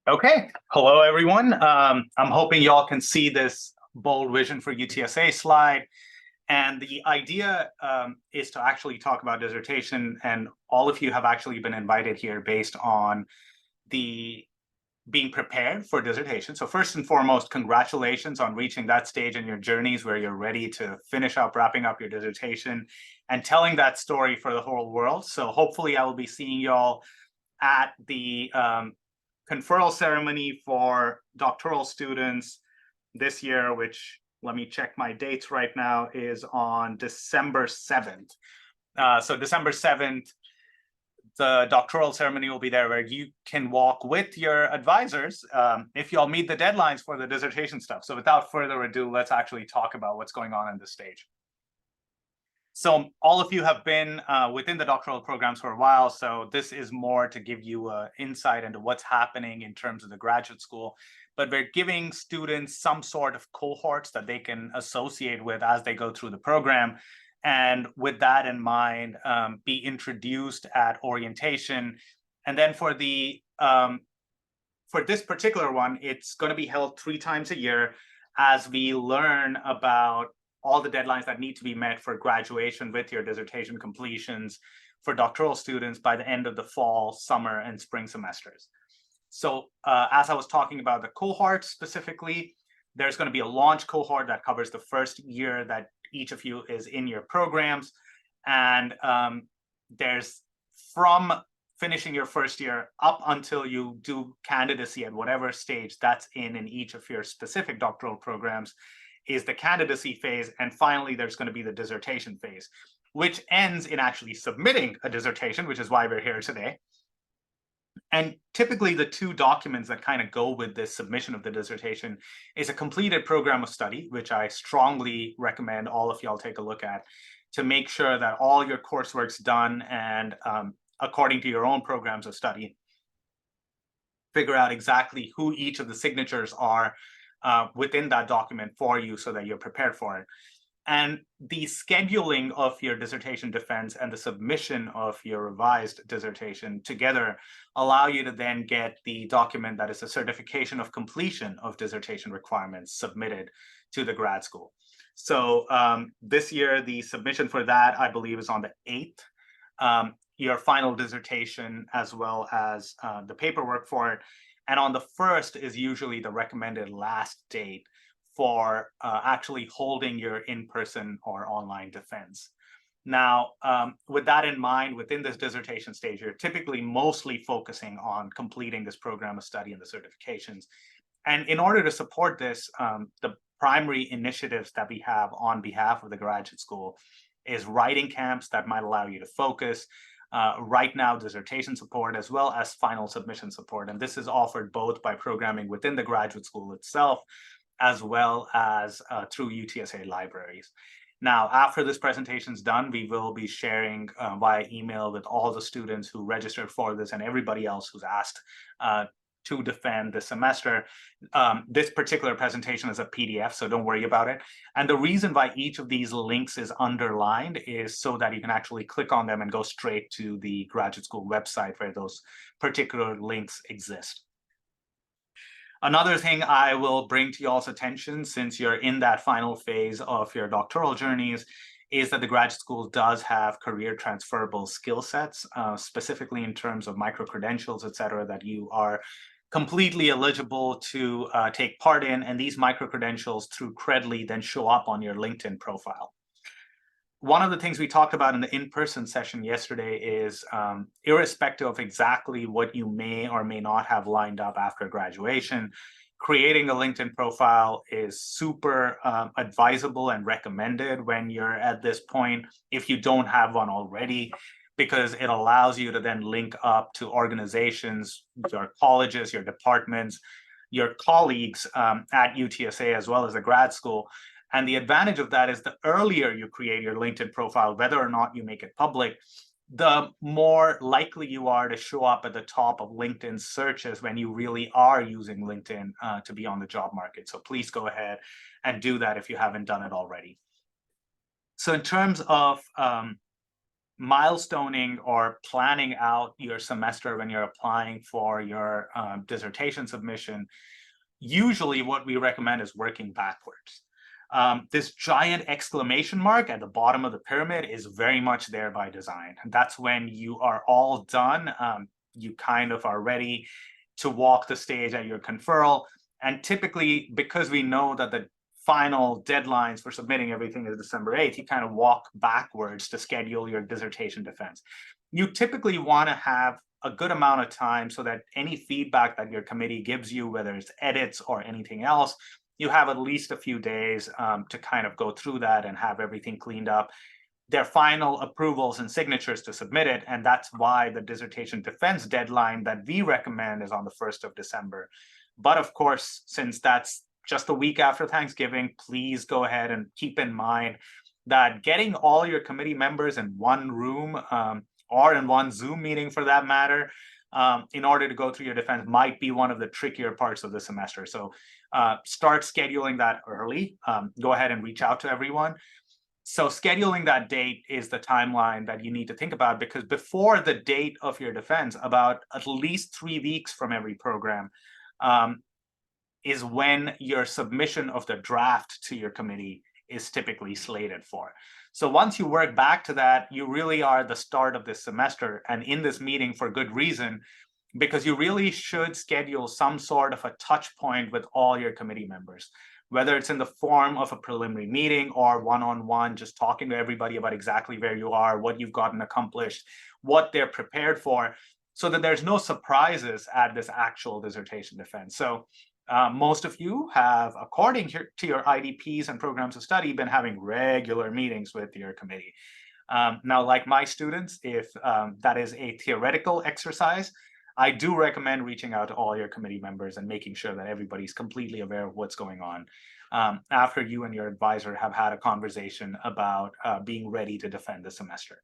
Okay, hello everyone. I'm hoping y'all can see this bold vision for UTSA slide. And the idea is to actually talk about dissertation, and all of you have actually been invited here based on the being prepared for dissertation. So first and foremost, congratulations on reaching that stage in your journeys where you're ready to finish up, wrapping up your dissertation and telling that story for the whole world. So hopefully I will be seeing y'all at the conferral ceremony for doctoral students this year, which, let me check my dates right now, is on December 7th. So December 7th, the doctoral ceremony will be there where you can walk with your advisors if you all meet the deadlines for the dissertation stuff. So without further ado, let's actually talk about what's going on in this stage. So all of you have been within the doctoral programs for a while, so this is more to give you an insight into what's happening in terms of the graduate school. But we're giving students some sort of cohorts that they can associate with as they go through the program. And with that in mind, be introduced at orientation. And then for this particular one, it's going to be held 3 times a year as we learn about all the deadlines that need to be met for graduation with your dissertation completions for doctoral students by the end of the fall, summer, and spring semesters. So as I was talking about the cohorts specifically, there's going to be a launch cohort that covers the first year that each of you is in your programs. And there's from finishing your first year up until you do candidacy at whatever stage that's in each of your specific doctoral programs is the candidacy phase. And finally, there's going to be the dissertation phase, which ends in actually submitting a dissertation, which is why we're here today. And typically the 2 documents that kind of go with this submission of the dissertation is a completed program of study, which I strongly recommend all of y'all take a look at to make sure that all your coursework's done and according to your own programs of study, figure out exactly who each of the signatures are within that document for you so that you're prepared for it. And the scheduling of your dissertation defense and the submission of your revised dissertation together allow you to then get the document that is a certification of completion of dissertation requirements submitted to the grad school. So this year, the submission for that, I believe, is on the 8th. Your final dissertation as well as the paperwork for it. And on the 1st is usually the recommended last date for actually holding your in-person or online defense. Now, with that in mind, within this dissertation stage, you're typically mostly focusing on completing this program of study and the certifications. And in order to support this, the primary initiatives that we have on behalf of the graduate school is writing camps that might allow you to focus, right now dissertation support, as well as final submission support. And this is offered both by programming within the graduate school itself, as well as through UTSA libraries. Now, after this presentation is done, we will be sharing via email with all the students who registered for this and everybody else who's asked to defend this semester. This particular presentation is a PDF, so don't worry about it. And the reason why each of these links is underlined is so that you can actually click on them and go straight to the graduate school website where those particular links exist. Another thing I will bring to y'all's attention, since you're in that final phase of your doctoral journeys, is that the graduate school does have career transferable skill sets, specifically in terms of micro-credentials, et cetera, that you are completely eligible to take part in. And these micro-credentials through Credly then show up on your LinkedIn profile. One of the things we talked about in the in-person session yesterday is irrespective of exactly what you may or may not have lined up after graduation, creating a LinkedIn profile is super advisable and recommended when you're at this point, if you don't have one already, because it allows you to then link up to organizations, your colleges, your departments, your colleagues at UTSA, as well as the grad school. And the advantage of that is the earlier you create your LinkedIn profile, whether or not you make it public, the more likely you are to show up at the top of LinkedIn searches when you really are using LinkedIn to be on the job market. So please go ahead and do that if you haven't done it already. So in terms of milestoning or planning out your semester when you're applying for your dissertation submission, usually what we recommend is working backwards. This giant exclamation mark at the bottom of the pyramid is very much there by design. That's when you are all done. You kind of are ready to walk the stage at your conferral. And typically, because we know that the final deadlines for submitting everything is December 8th, you kind of walk backwards to schedule your dissertation defense. You typically want to have a good amount of time so that any feedback that your committee gives you, whether it's edits or anything else, you have at least a few days to kind of go through that and have everything cleaned up. Their final approvals and signatures to submit it. And that's why the dissertation defense deadline that we recommend is on the 1st of December. But of course, since that's just a week after Thanksgiving, please go ahead and keep in mind that getting all your committee members in one room or in one Zoom meeting for that matter, in order to go through your defense might be one of the trickier parts of the semester. So start scheduling that early. Go ahead and reach out to everyone. So scheduling that date is the timeline that you need to think about, because before the date of your defense, about at least 3 weeks from every program, is when your submission of the draft to your committee is typically slated for. So once you work back to that, you really are the start of this semester and in this meeting for good reason, because you really should schedule some sort of a touch point with all your committee members, whether it's in the form of a preliminary meeting or one-on-one, just talking to everybody about exactly where you are, what you've gotten accomplished, what they're prepared for, so that there's no surprises at this actual dissertation defense. So most of you have, according to your IDPs and programs of study, been having regular meetings with your committee. Now, like my students, if that is a theoretical exercise, I do recommend reaching out to all your committee members and making sure that everybody's completely aware of what's going on after you and your advisor have had a conversation about being ready to defend the semester.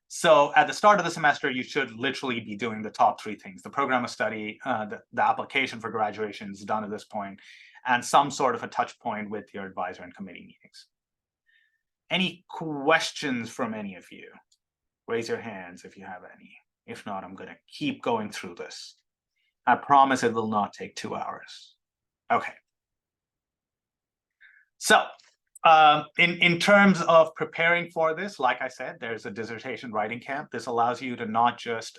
So at the start of the semester, you should literally be doing the top 3 things. The program of study, the application for graduation is done at this point, and some sort of a touch point with your advisor and committee meetings. Any questions from any of you? Raise your hands if you have any. If not, I'm going to keep going through this. I promise it will not take 2 hours. Okay. So in terms of preparing for this, like I said, there's a dissertation writing camp. This allows you to not just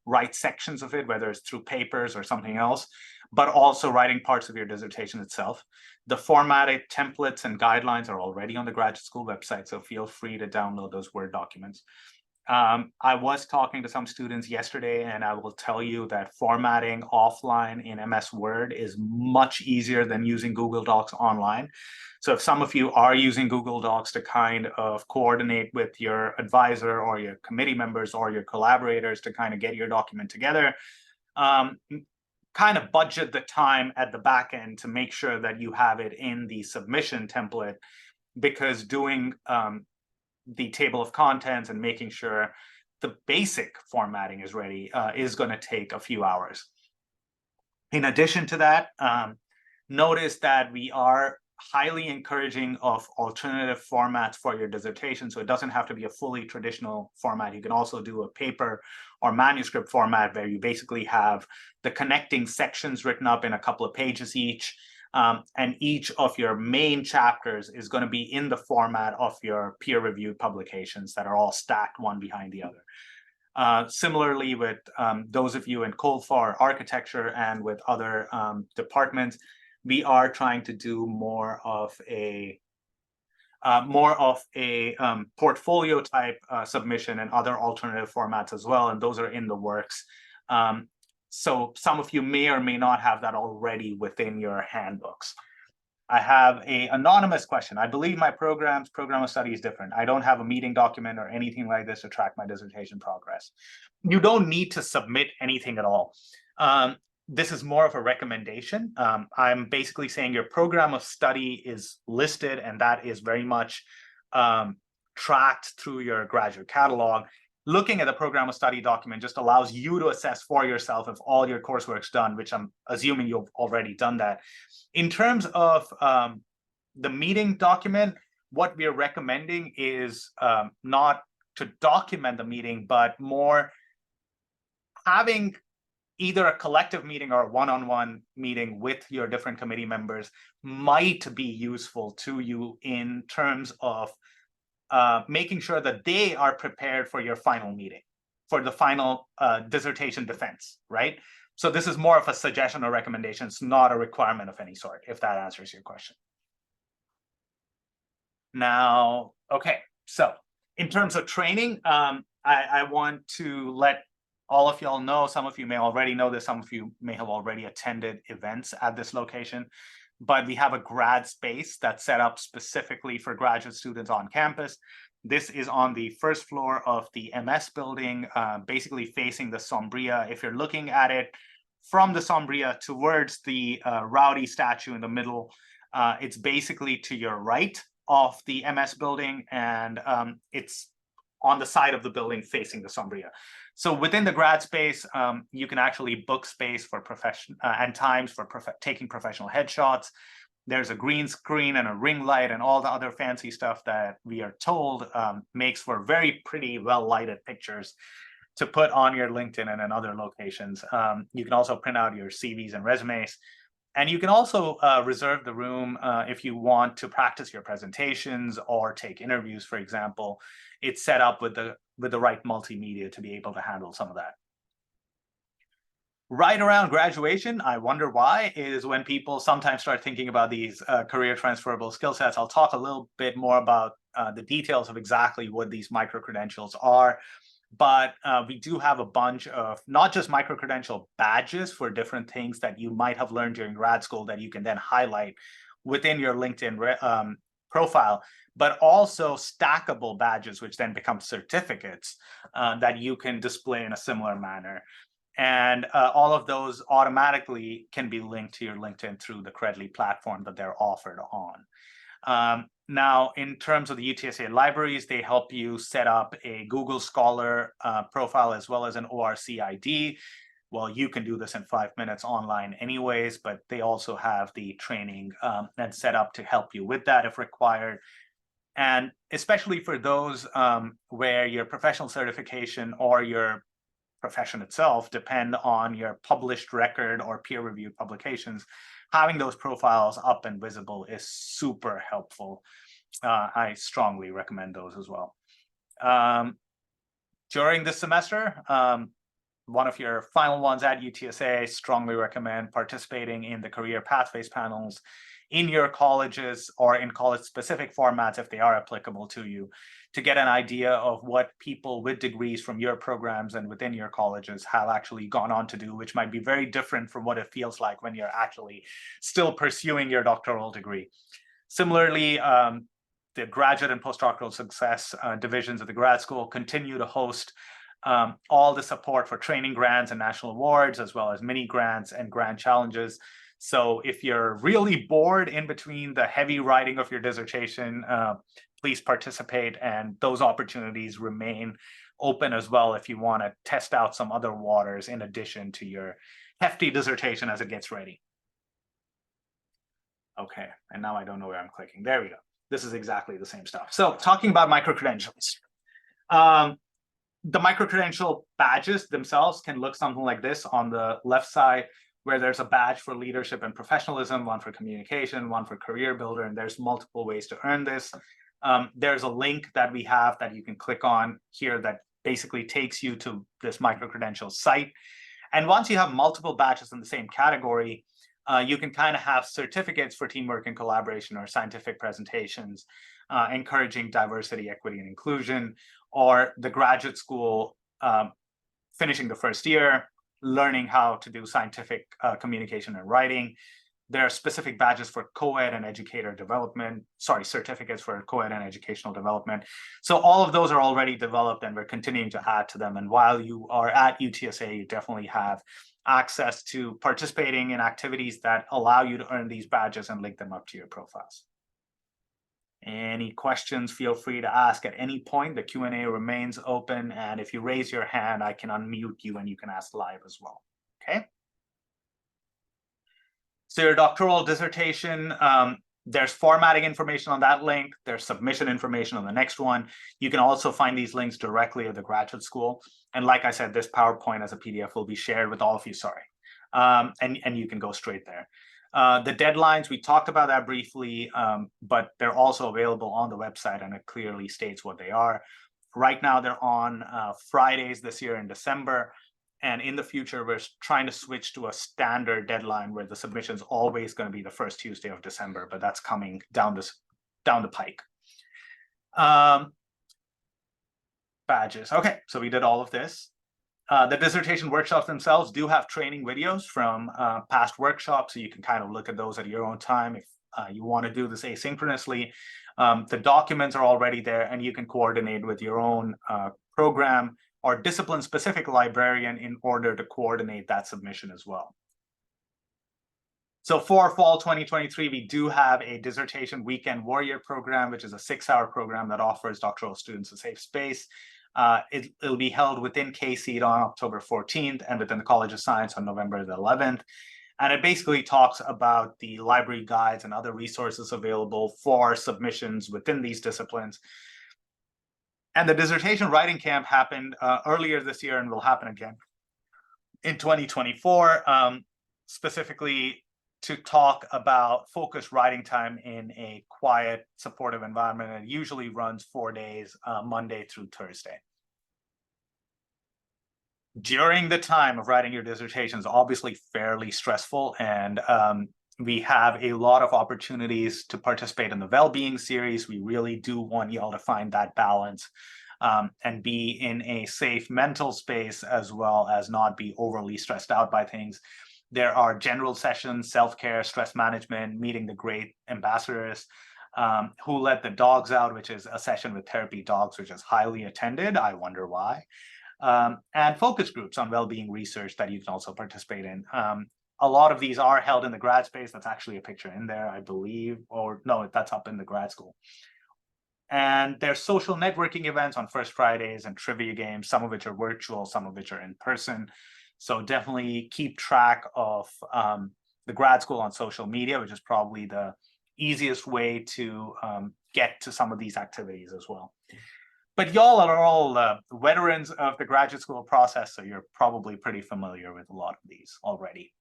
write sections of it, whether it's through papers or something else, but also writing parts of your dissertation itself. The formatted templates and guidelines are already on the graduate school website, so feel free to download those Word documents. I was talking to some students yesterday, and I will tell you that formatting offline in MS Word is much easier than using Google Docs online. So if some of you are using Google Docs to kind of coordinate with your advisor or your committee members or your collaborators to kind of get your document together, kind of budget the time at the back end to make sure that you have it in the submission template, because doing the table of contents and making sure the basic formatting is ready is going to take a few hours. In addition to that, notice that we are highly encouraging of alternative formats for your dissertation. So it doesn't have to be a fully traditional format. You can also do a paper or manuscript format where you basically have the connecting sections written up in a couple of pages each. And each of your main chapters is going to be in the format of your peer-reviewed publications that are all stacked one behind the other. Similarly, with those of you in COLFAR architecture and with other departments, we are trying to do more of a portfolio type submission and other alternative formats as well, and those are in the works. So some of you may or may not have that already within your handbooks. I have an anonymous question. I believe my program of study is different. I don't have a meeting document or anything like this to track my dissertation progress. You don't need to submit anything at all. This is more of a recommendation. I'm basically saying your program of study is listed, and that is very much tracked through your graduate catalog. Looking at the program of study document just allows you to assess for yourself if all your coursework's done, which I'm assuming you've already done that. In terms of the meeting document, what we're recommending is not to document the meeting, but more having either a collective meeting or a one-on-one meeting with your different committee members might be useful to you in terms of making sure that they are prepared for your final meeting, for the final dissertation defense, right? So this is more of a suggestion or recommendation. It's not a requirement of any sort, if that answers your question. Now, okay, so in terms of training, I want to let all of y'all know, some of you may already know this, some of you may have already attended events at this location, but we have a grad space that's set up specifically for graduate students on campus. This is on the first floor of the MS building, basically facing the Sombria. If you're looking at it from the Sombria towards the Rowdy statue in the middle, it's basically to your right of the MS building, and it's on the side of the building facing the Sombria. So within the grad space, you can actually book space for and times for taking professional headshots. There's a green screen and a ring light and all the other fancy stuff that we are told makes for very pretty, well-lighted pictures to put on your LinkedIn and in other locations. You can also print out your CVs and resumes. And you can also reserve the room if you want to practice your presentations or take interviews, for example. It's set up with the right multimedia to be able to handle some of that. Right around graduation, I wonder why, is when people sometimes start thinking about these career transferable skill sets. I'll talk a little bit more about the details of exactly what these micro-credentials are. But we do have a bunch of not just micro-credential badges for different things that you might have learned during grad school that you can then highlight within your LinkedIn profile, but also stackable badges, which then become certificates that you can display in a similar manner. And all of those automatically can be linked to your LinkedIn through the Credly platform that they're offered on. Now, in terms of the UTSA libraries, they help you set up a Google Scholar profile as well as an ORC ID. Well, you can do this in 5 minutes online anyways, but they also have the training and set up to help you with that if required. And especially for those where your professional certification or your profession itself depend on your published record or peer-reviewed publications, having those profiles up and visible is super helpful. I strongly recommend those as well. During this semester, one of your final ones at UTSA, strongly recommend participating in the career pathways panels in your colleges or in college-specific formats if they are applicable to you, to get an idea of what people with degrees from your programs and within your colleges have actually gone on to do, which might be very different from what it feels like when you're actually still pursuing your doctoral degree. Similarly, the graduate and postdoctoral success divisions of the grad school continue to host all the support for training grants and national awards, as well as mini grants and grant challenges. So if you're really bored in between the heavy writing of your dissertation, please participate, and those opportunities remain open as well if you want to test out some other waters in addition to your hefty dissertation as it gets ready. Okay, and now I don't know where I'm clicking. There we go. This is exactly the same stuff. So talking about micro-credentials. The micro-credential badges themselves can look something like this on the left side, where there's a badge for leadership and professionalism, one for communication, one for career builder, and there's multiple ways to earn this. There's a link that we have that you can click on here that basically takes you to this micro-credential site. And once you have multiple badges in the same category, you can kind of have certificates for teamwork and collaboration or scientific presentations, encouraging diversity, equity, and inclusion, or the graduate school finishing the first year, learning how to do scientific communication and writing. There are specific badges for co-ed and educator development, certificates for co-ed and educational development. So all of those are already developed and we're continuing to add to them. And while you are at UTSA, you definitely have access to participating in activities that allow you to earn these badges and link them up to your profiles. Any questions, feel free to ask at any point. The Q&A remains open. And if you raise your hand, I can unmute you and you can ask live as well, okay? So your doctoral dissertation, There's formatting information on that link. There's submission information on the next one. You can also find these links directly at the graduate school. And like I said, this PowerPoint as a PDF will be shared with all of you, sorry. And you can go straight there. The deadlines, we talked about that briefly, but they're also available on the website, and it clearly states what they are. Right now, they're on Fridays this year in December. And in the future, we're trying to switch to a standard deadline where the submission is always going to be the first Tuesday of December, but that's coming down the pike. Badges. Okay, so we did all of this. The dissertation workshops themselves do have training videos from past workshops, so you can kind of look at those at your own time if you want to do this asynchronously. The documents are already there, and you can coordinate with your own program or discipline-specific librarian in order to coordinate that submission as well. So for fall 2023, we do have a dissertation weekend warrior program, which is a 6-hour program that offers doctoral students a safe space. It'll be held within KC on October 14th and within the College of Science on November the 11th. And it basically talks about the library guides and other resources available for submissions within these disciplines. And the dissertation writing camp happened earlier this year and will happen again in 2024, specifically to talk about focused writing time in a quiet, supportive environment. It usually runs 4 days, Monday through Thursday. During the time of writing your dissertation is obviously fairly stressful, and we have a lot of opportunities to participate in the well-being series. We really do want y'all to find that balance and be in a safe mental space, as well as not be overly stressed out by things. There are general sessions, self-care, stress management, meeting the great ambassadors, Who Let the Dogs Out, which is a session with therapy dogs, which is highly attended. I wonder why. And focus groups on well-being research that you can also participate in. A lot of these are held in the grad space. That's actually a picture in there, I believe, or no, that's up in the grad school. And there's social networking events on First Fridays and trivia games, some of which are virtual, some of which are in person. So definitely keep track of the grad school on social media, which is probably the easiest way to get to some of these activities as well. But y'all are all veterans of the graduate school process, so you're probably pretty familiar with a lot of these already.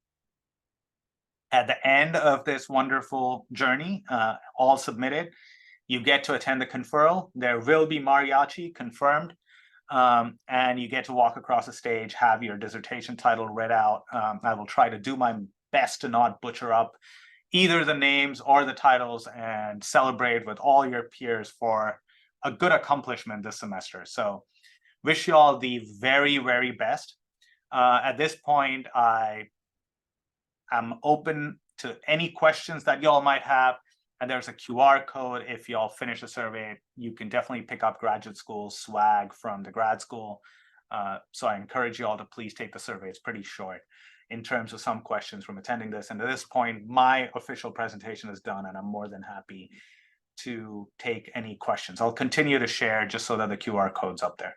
At the end of this wonderful journey, all submitted, you get to attend the conferral. There will be mariachi confirmed, and you get to walk across the stage, have your dissertation title read out. I will try to do my best to not butcher up either the names or the titles, and celebrate with all your peers for a good accomplishment this semester. So wish you all the very, very best. At this point, I am open to any questions that y'all might have. And there's a QR code. If y'all finish the survey, you can definitely pick up graduate school swag from the grad school. So I encourage you all to please take the survey. It's pretty short in terms of some questions from attending this. And at this point, my official presentation is done, and I'm more than happy to take any questions. I'll continue to share just so that the QR code's up there.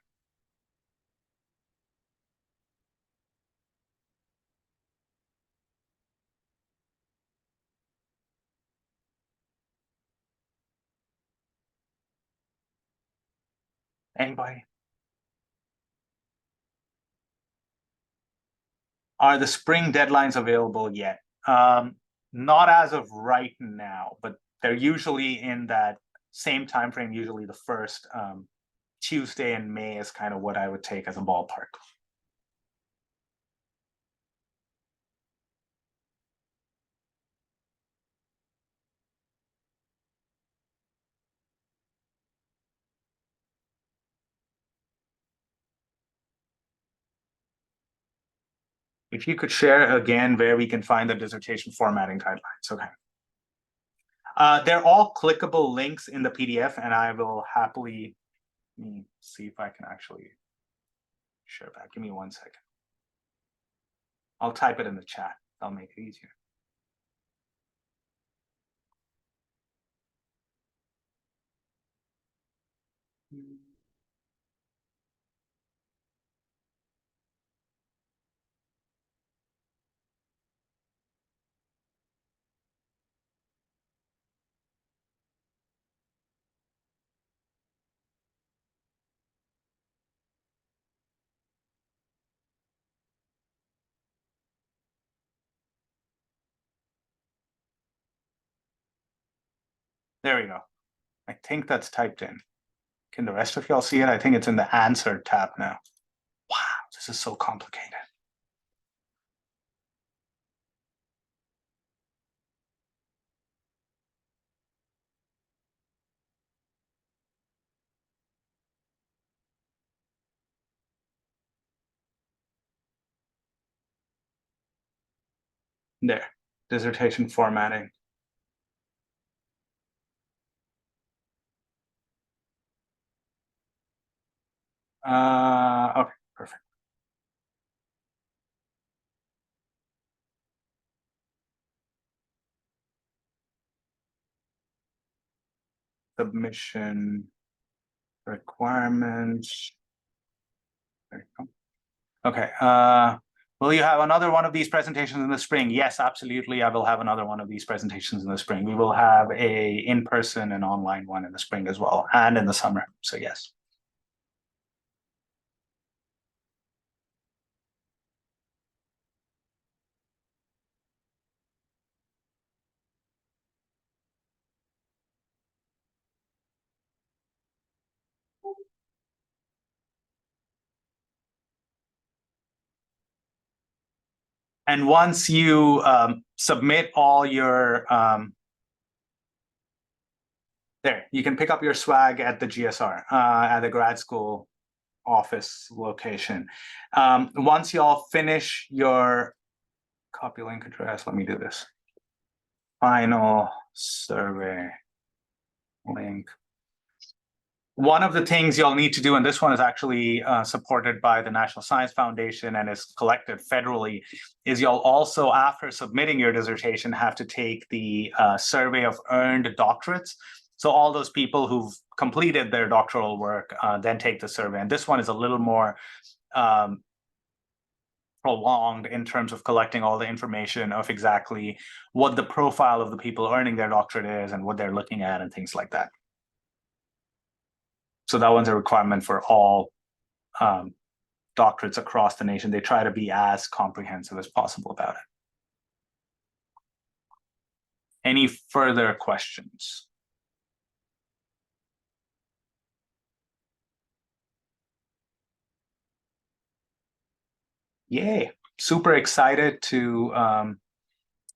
Anybody? Are the spring deadlines available yet? Not as of right now, but they're usually in that same time frame. Usually the first Tuesday in May is kind of what I would take as a ballpark. If you could share again where we can find the dissertation formatting guidelines. Okay. They're all clickable links in the PDF, and I will happily see if I can actually share that. Give me 1 second. I'll type it in the chat. That'll make it easier. There we go. I think that's typed in. Can the rest of y'all see it? I think it's in the answer tab now. Wow, this is so complicated. There, dissertation formatting. Okay, perfect. Submission requirements. There you go. Okay. Will you have another one of these presentations in the spring? Yes, absolutely. I will have another one of these presentations in the spring. We will have a in-person and online one in the spring as well, and in the summer. So yes. And once you submit all your there, you can pick up your swag at the GSR, at the grad school office location. Once y'all finish your copy link address, let me do this. Final survey link. One of the things you'll need to do, and this one is actually supported by the National Science Foundation and is collected federally, is you'll also, after submitting your dissertation, have to take the survey of earned doctorates. So all those people who've completed their doctoral work then take the survey. And this one is a little more prolonged in terms of collecting all the information of exactly what the profile of the people earning their doctorate is and what they're looking at and things like that. So that one's a requirement for all doctorates across the nation. They try to be as comprehensive as possible about it. Any further questions? Yay, super excited to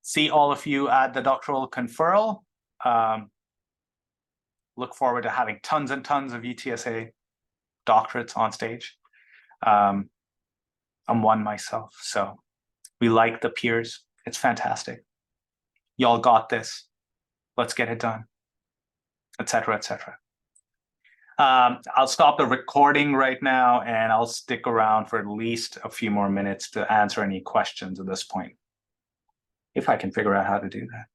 see all of you at the doctoral conferral. Look forward to having tons and tons of UTSA doctorates on stage. I'm one myself, so we like the peers. It's fantastic. Y'all got this. Let's get it done, etc., etc. I'll stop the recording right now and I'll stick around for at least a few more minutes to answer any questions at this point, if I can figure out how to do that.